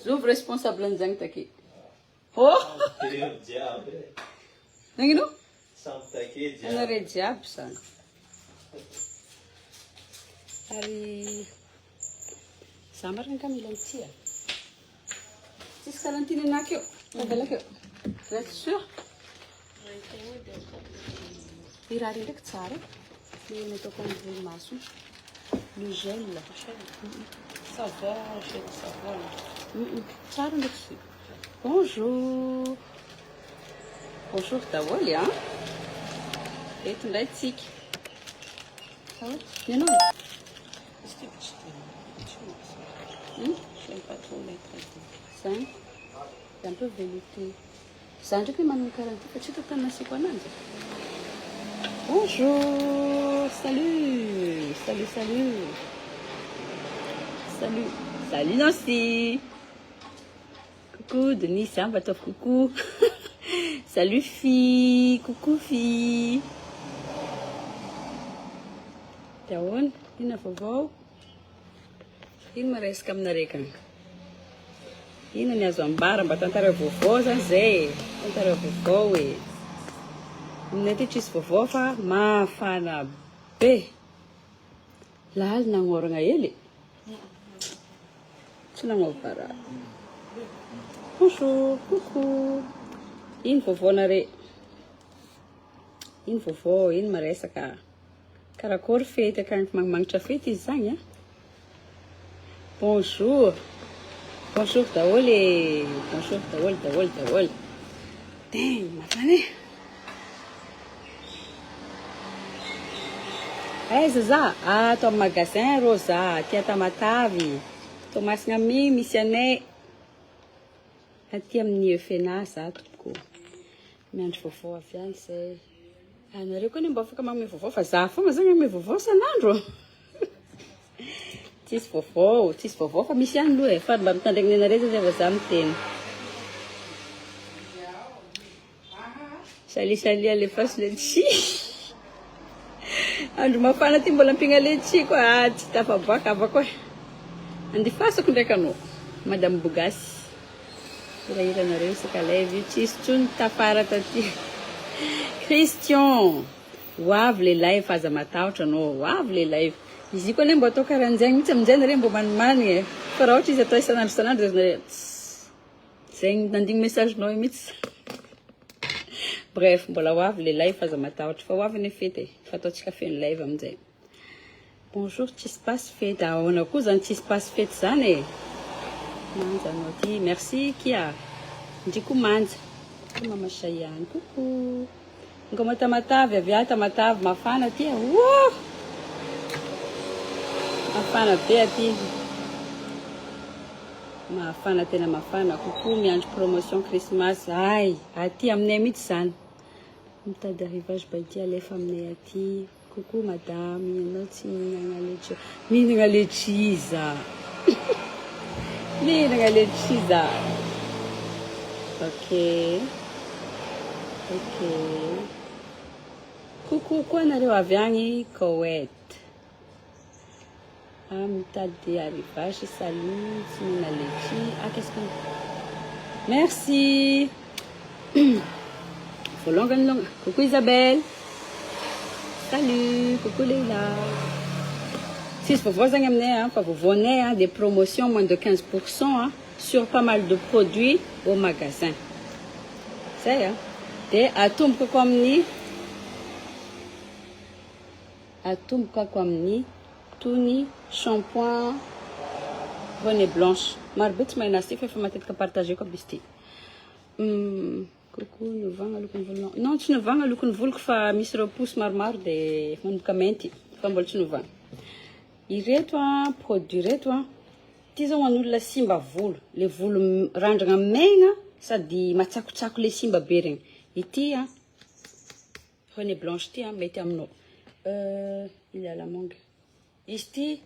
J'ouvre responsable an'izany take. Oh! Nagnino? Anareo jiaby zany. Ary za marina Camila tia. Tsisy karantiny anakeo. Tavelakeo. Vous êtes sûr? Irary ndraiky tsara. Le nataoko amin'ny volomaso. Le gel. Savon, gel savon. Tsara ndraiky. Bonjour. Bonjour daholo hein. Eto ndray tsika. Ianao? J'aime pas trop les traités. Ça, c'est un peu velouté. Ça, je peux m'en faire un petit peu de nasi kwananza. Bonjour. Salut. Salut, salut. Salut. Salut Nancy. Coucou Denise, hein, bah coucou. Salut fille. Coucou fille. Taon, ina vovô. Ino maresaka aminareo agny? Ino ny azo ambara mba tantara vovô zany zay. Tantara vovô e. Aminay aty tsisy vovô fa mafana be. Laly nagnoragna hely. Tsy nagnobara. Bonjour, coucou. Ino vovônareo? Ino vovô, ino maresaka? Karakory fety akagny magnitra fety izy zany, hein? Bonjour. Bonjour daholo e. Bonjour daholo. Dang, mafana e. Aiza za? Ah, tô amin'ny magasin rô za. Tia Tamatavy. Tô masina misy anay. Aty amin'ny EFNA za tompoko. Miandry vovô avy any zay. Anareo koa mba afaka magnome vovô fa za fogna zany magnome vovô sanandro. Tsisy vovô fa misy ihany loha e. Fa mba mitandregny anareo zay va za miteny. Salut alefaso letchi. Andro mafana ty mbola ampigna letchi koa. Ah, tsy tafaboaka avako e. Andifasako ndraiky anao. Madame Bogasy. Ira nareo isaka live tsisy tsony tafara taty. Christian. Hoavy le live aza matahotra anao. Hoavy le live. Izy koa mbo atao karan'izay mihitsy amin'izay nareo mbo manimanigny e. Fa raha ohatra izy atao isanandro nareo. Zay nandigny messagenao mihitsy. Bref, mbola hoavy le live aza matahotra. Fa hoavy ny fety e. Fa ataotsika feno live amin'izay. Bonjour, tsisy passe fety. Ahoana koa zany tsisy passe fety zany e. Manja anao ty. Merci Kia. Ndriko manja. Mama Chayane. Coucou. Ngoma Tamatavy, avia Tamatavy, mafana ty. Wouh! Mafana be aty. Mafana tena mafana. Coucou, miandry promotion Christmas. Ay, aty aminay mihitsy zany. Mitady arrivage ba ity alefa aminay aty. Coucou madame, ianao tsy mihinagna letchi. Mihinagna letchi za. Mihinagna letchi za. Ok. Coucou, koa nareo avy agny Koweït. Ah, mitady arrivage, salut, tsy mihina letchi. Ah, qu'est-ce que... Merci. Longue. Coucou Isabelle. Salut, coucou Leila. Si vous voyez hein, vous venez hein, des promotions moins de 15% hein, sur pas mal de produits au magasin. C'est hein. Et à tout comme ni. À tout comme ni. Tuni, shampoing, bonnet blanche. Marbet mais nasty fait ma tête que partager comme bisti. Coucou, nous vang à l'oukoun. Non, tu ne vang à l'oukoun voulk fa mis repousse marmar de manukamenti. Fa mbol tu ne vang. Ireto a produit reto a. Tizao an'olona simba volo. Le volo randragna megna sady matsakotsako le simba be regny. Ity a bonnet blanche ty a mety aminao. Il y a la mangue. Ici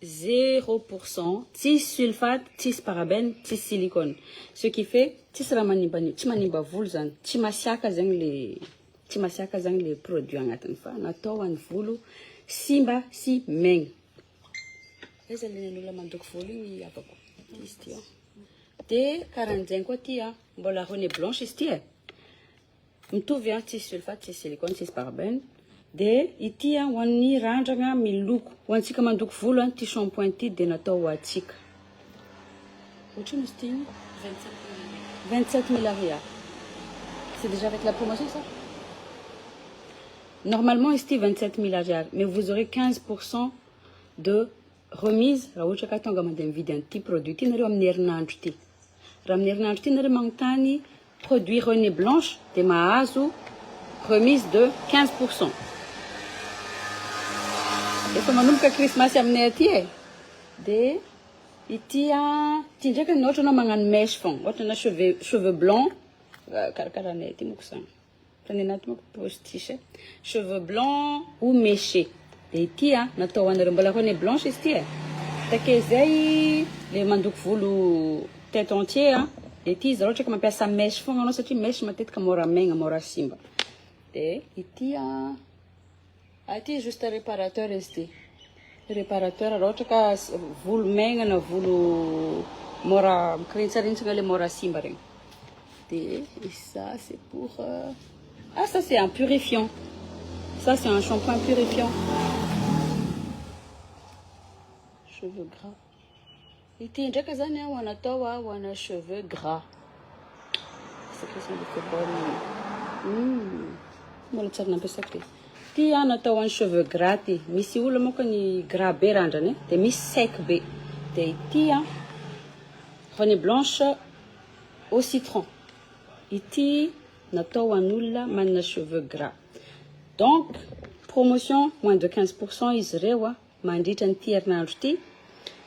0%, 6 sulfate, 6 parabène, 6 silicone. Ce qui fait, tu seras manibani, tu maniba vulzan, tu masiaka zang les produits en atanfa, na to wan vulu, simba si meng. Aiza le nen'olona mandoko volo igny avako. Izy ty de karan'izay koa ty mbola rhône blanche izy ty mitovy tsisy sulfate, tsisy silicone, tsisy parabène. De ity ho an'ny randragna miloko. Ho antsika mandoko volo ty shampoing ty de natao ho atsika. Ohatrino izy ty 27 000 ariary. C'est déjà avec la promotion ça? Normalement ici 27 000 ariary, mais vous aurez 15% de remise. Raha ohatra ka tonga mandeha mividy an'ity produit ty nareo amin'ny herinandro ty. Raha amin'ny herinandro ty nareo magnontany produit René Blanche de mahazo remise de 15%. Efa manomboka Christmas aminay aty de ity ty ndraiky ohatra anao magnano mèche fogna, ohatra na cheveux blancs, karakarana aty moko zany. Fanenati moko postiche, cheveux blancs ou méchés. De ity natao anareo mbola René Blanche izy ty take zay le mandoko volo tête entier de ity izy ohatra ka mampiasa mèche fogna anao satria mèche matetika mora maigna, mora simba. De ity aty juste réparateur izy ty. Réparateur raha ohatra ka volo maigna na volo mora mikirintsarinsana le mora simba regny. Et ça c'est pour ça c'est un purifiant. Ça c'est un shampoing purifiant. Cheveux gras. Ity ndraiky zany ho anatao ho ana cheveux gras. Secrétion de carbone. Mbola tsara nampiasako ty. Ty natao ho cheveux gras ty. Misy olo moko ny gras be randrany de misy sec be. De ity René Blanche au citron. Ity natao ho an'olona manana cheveux gras. Donc promotion moins de 15% izy reo mandritra n'ity herinandro ty.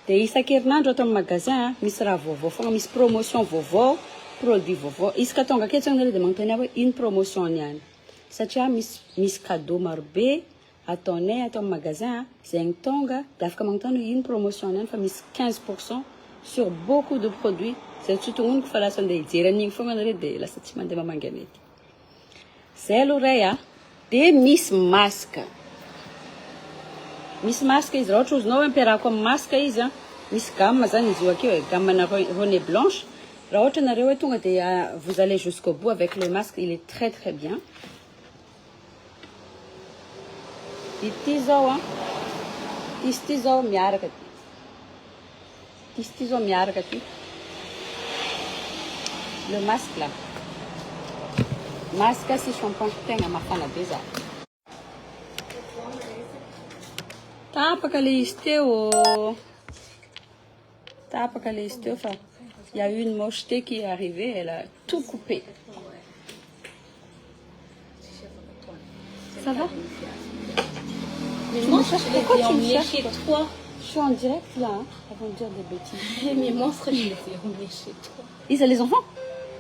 De isan-kerinandro ato amin'ny magasin misy raha vaovao fogna, misy promotion vaovao, produit vaovao. Isaka tonga aketo zany de magnontany hoe ino promotion niany. Satria misy cadeau maro be ataonay ato amin'ny magasin zegny tonga de afaka magnontany hoe ino promotion niany fa misy 15% sur beaucoup de produits. C'est surtout que fa lasa andeha hijery an'igny fogna nareo de lasa tsy mandeha mamangany ety. Zay aloha ray de misy masque. Misy masque izy raha ohatra ozinao ampiarahako amin'ny masque izy misy gamme zany izy io akeo gamme na René Blanche. Raha ohatra nareo hoe tonga de vous allez jusqu'au bout avec le masque, il est très très bien. Ity zao izy ty zao miaraka ty. Izy ty zao miaraka ty. Le masque là. Masque c'est shampoing tegna mafana be za. Tapaka le izy teo. Tapaka le izy teo fa il y a eu une mocheté qui est arrivée, elle a tout coupé. Ça va? Mais moi, pourquoi tu me cherches chez toi? Je suis en direct là, avant de dire des bêtises. Mais monstres, je les ai emmenés chez toi. Ils ont les enfants?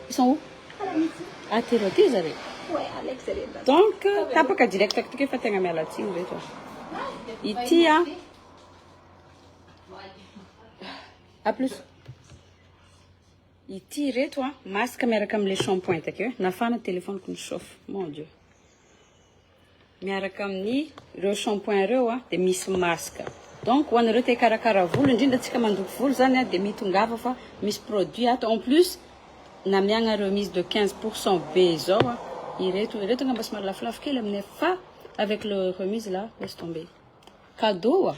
Ils sont où? À la midi. Ah, t'es là, t'es allé. Ouais, Alex, elle est là. Donc, t'as pas qu'à direct, tu fais faire un là-dessus, toi. Iti, à plus. Iti, toi, masque caméra comme les shampoings, t'as que? Na fan téléphone qu'on chauffe, mon Dieu. Miaraka amin'ny ireo shampoing ireo de misy masque. Donc ho anareo te karakara volo indrindra tsika mandoko volo zany de mitongava fa misy produit ato en plus na miagna remise de 15% be zao ireto ngamba somary lafolafo kely aminay fa avec le remise là laisse tomber cadeau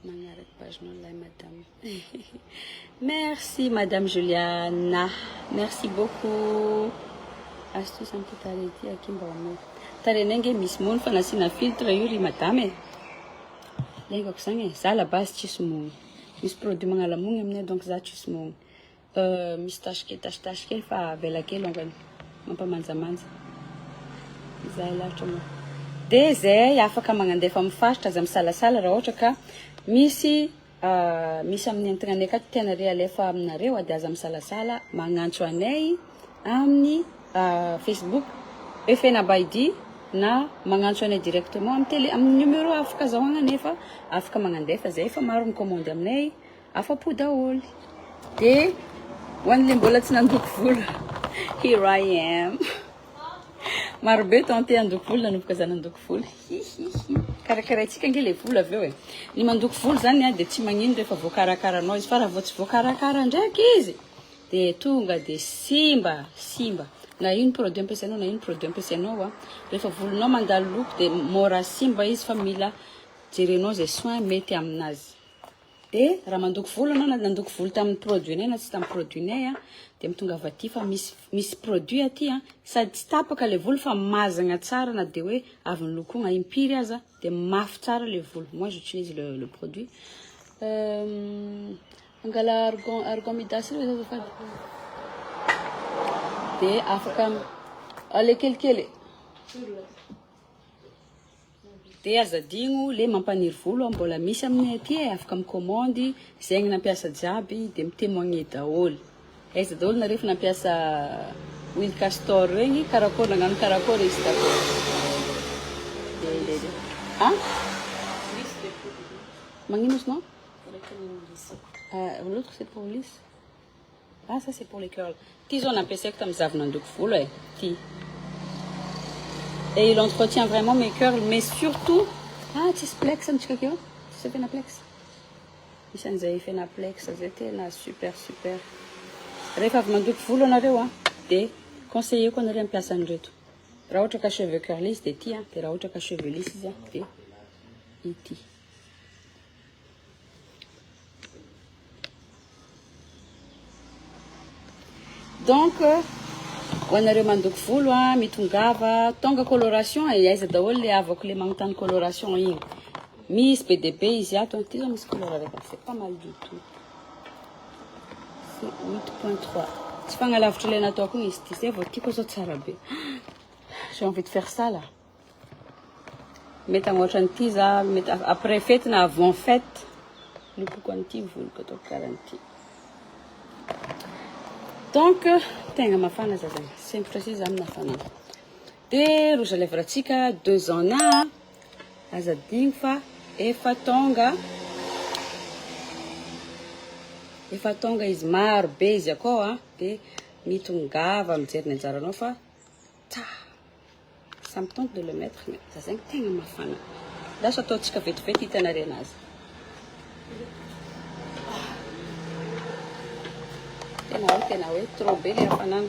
manaraka pagenao là madame. Merci madame Juliana, merci beaucoup. Astuce antitarety akimba mo. Tarenenge misy mono fa nasina filtre io ry madame. Lengako zany za la base tsisy mono. Misy produit magnala mono aminay donc za tsisy mono. Misy tache kely fa bela kely longany mampamanjamanja. Zay lahatra mo. De zay afaka magnandefa amin'ny faritra aza misalasala raha ohatra ka misy amin'ny antagnanay akato tianareo alefa aminareo de aza misalasala magnantso anay amin'ny Facebook Efena Baidi na magnantso anay directement amin'ny télé amin'ny numéro afaka zahoagna nefa afaka magnandefa zay fa maro ny commande aminay afa-po daholo. De hoan'le mbola tsy nandoko volo here I am. Maro be tenté andoko volo nanomboka za nandoko volo. karakaraintsika ange le volo avy eo e. Ny mandoko volo zany a dia tsy magnino rehefa voakarakaranao izy fa raha vao tsy voakarakara ndraiky izy dia tonga dia simba. Na ino produit ampiasainao na ino produit ampiasainao a rehefa volonao mandalo loko dia mora simba izy fa mila jerenao zay soin mety aminazy. Dia raha mandoko volo anao na nandoko volo tamin'ny produit-nay na tsy tamin'ny produit-nay a dia mitonga avy aty fa misy produit aty a sady tsy tapaka le volo fa mazagna tsara na dia hoe avy nolokoina impiry aza dia mafy tsara le volo. Moi j'utilise le produit angala argan midasy io zafady dia afaka ale kelikely dia azadigno le mampaniry volo mbola misy aminay aty e afaka mikomandy zegny nampiasa jiaby dia mitémoigner daholo aiza daholo na rehefa nampiasa huile castor regny karakôry nagnano karakôry izy daholo magnino izy non l'autre c'est pour lisse. Ah ça c'est pour les curls. Ty zao nampiasaiko tamin'ny zavy nandoko volo e ty. Et il entretient vraiment mes curls, mais surtout, tsisy plex antsika akeo, tsisy fena plex. Misy an'izay fena plex zay tena super. Rehefa avy mandoko volo anareo a, dia conseilleko anareo ampiasa an'ireto. Raha ohatra ka cheveux curly izy dia ty a, dia raha ohatra ka cheveux lisse izy a, dia ity. Donc, ho anareo mandoko volo a mitongava tonga coloration e aiza daholo le avako le magnotany coloration igny misy be de be izy ato ty zao misy couleur araiky c'est pas mal du tout c'est 8.3 tsy fagnalavitra le nataoko igny izy ty zay vao tiako zao tsara be j'ai envie de faire ça là mety agnoatra an'ity za mety après fête na avant fête lokoko an'ity voloko ataoko karan'ity. Donc, tegna mafana za zany. Sempotra si za amina fana. Dia rouge à lèvres atsika 2 en 1. Aza digny fa efa tonga izy maro be izy akao a. Dia mitongava mijery ny anjaranao fa ça me tente de le mettre mais za zany tegna mafana. Lasa ataotsika vetivety hitanare anazy. Tena hoe trop be le hafanana.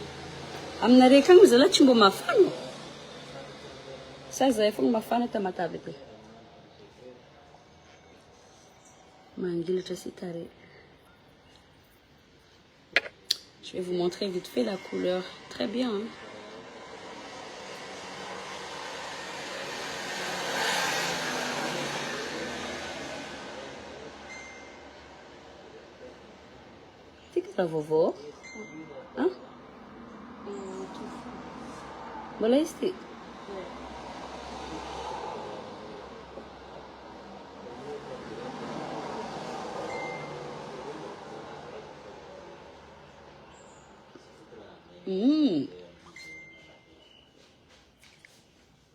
Aminareo akagny zalahy tsy mbo mafana. Sa zahay fogna mafana tamatavy aty. Mangilatra sy tare. Je vais vous montrer vite fait la couleur. Très bien. Hein? Pra vovô? Hã? Boleh isti?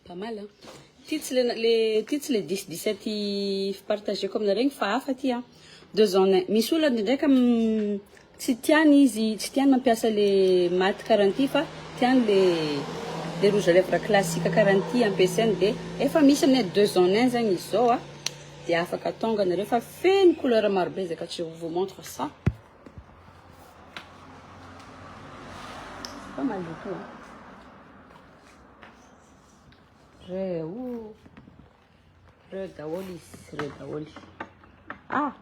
Pas mal, hein? Les 10-17 partagé comme le ring fa hafa ty, hein? 2 en 1. Misy olona ndraiky tsy tiany izy, tsy tiany mampiasa le maty karanty fa tiany le rouge à lèvres classique karanty ampiasainy dia efa misy aminay 2 en 1 zany izy zao a dia afaka tonga nareo fa feno couleur maro be zaka je vous montre ça. C'est pas mal du tout. Reux daholo. Ah!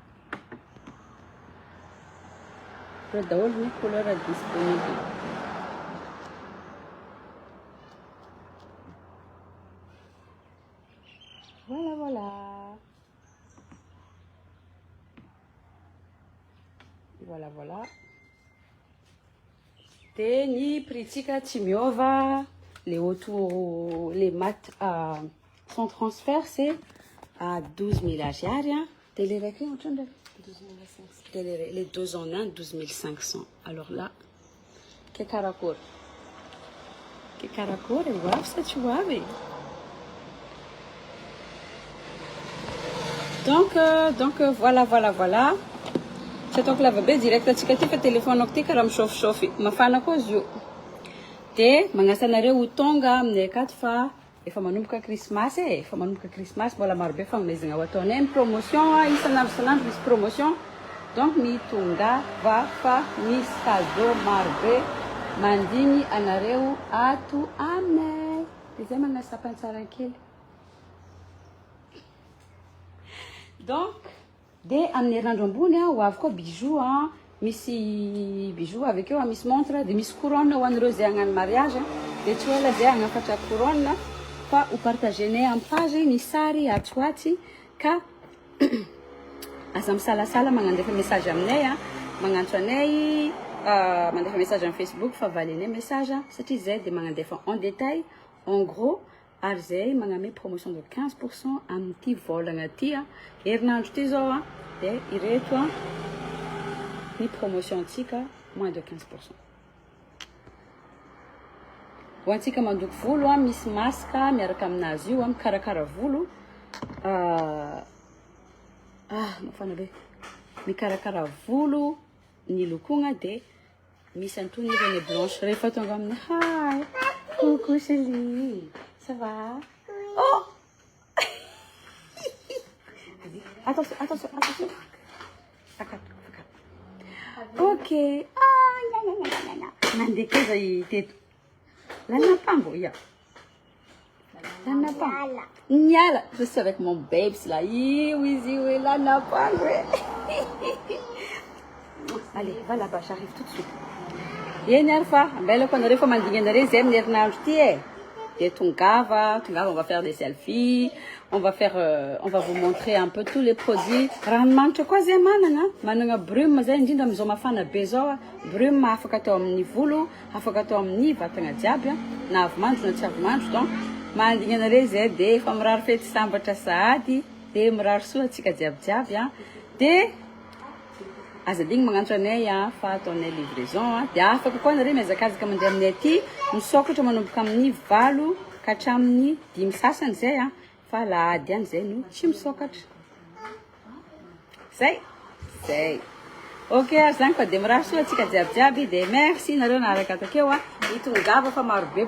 Reux daholo ny couleur disponible. Voilà. Dia ny prixtsika tsy miova. Les maths sans transfert, c'est à 12 000 ariary. Les 2 en 1, 12 500. Alors là, que caracore, wow, ça tu vois, mais... Donc, voilà. C'est donc la vabe direct atsika ty fa téléphone ako ty karaha misôfisôfy mafana koa izy io. Dia magnasa anareo ho tonga aminay akato fa efa manomboka Christmas efa manomboka Christmas mbola marobe fanomezana ho ataonay ny promotion isanandro misy promotion donc mitongava fa misy cadeau marobe mandigny anareo ato aminay de zay manana sapantsara kely donc de amin'ny herinandro ambony ho avy koa bijoux misy bijoux avec eux misy montre de misy couronne ho an'ireo zay hagnano mariage de tsy hoe zay hagnafatra couronne fa ho partagenay amin'ny page ny sary atsoatsy ka aza misalasala magnandefa message aminay magnantso anay mandefa message amin'ny Facebook fa valinay message satria zay de magnandefa en détail en gros ary zay magname promotion de 15% amin'ity volagna ty herinandro ty zao de ireto ny promotion tsika moins de 15%. Ho antsika mandoko volo misy masque miaraka aminazy io mikarakara volo mafana be mikarakara volo ny lokogna de misy antony ireny blanche rehefa tonga amin'ny hi coucou chérie ça va oh attention ok nandekeza teto l'anapango ya l'anapango niala je suis avec mon babes là izi oui l'anapango allez va là-bas j'arrive tout de suite yeny ary fa ambelako anareo fa mandigny anareo zay amin'ny herinandro ty de tongava on va faire des selfies on va vous montrer un peu tous les produits ranomanitra koa zay manana brume zay indrindra amizao mafana be zao brume afaka atao amin'ny volo afaka atao amin'ny vatagna jiaby na avomandro na tsy avomandro donc mandigny anareo zay de efa mirary fety sambatra sahady de mirary soa atsika jiaby de azadigny magnantso anay fa ataonay livraison de afaka koa nareo miazakazaka mandeha aminay aty misokatra manomboka amin'ny 8 ka hatramin'ny 5 sasany zay fa lahady any zay no tsy misokatra zay ok zany fa de mirary soa atsika jiaby de merci nareo naraka takeo itongava fa marobe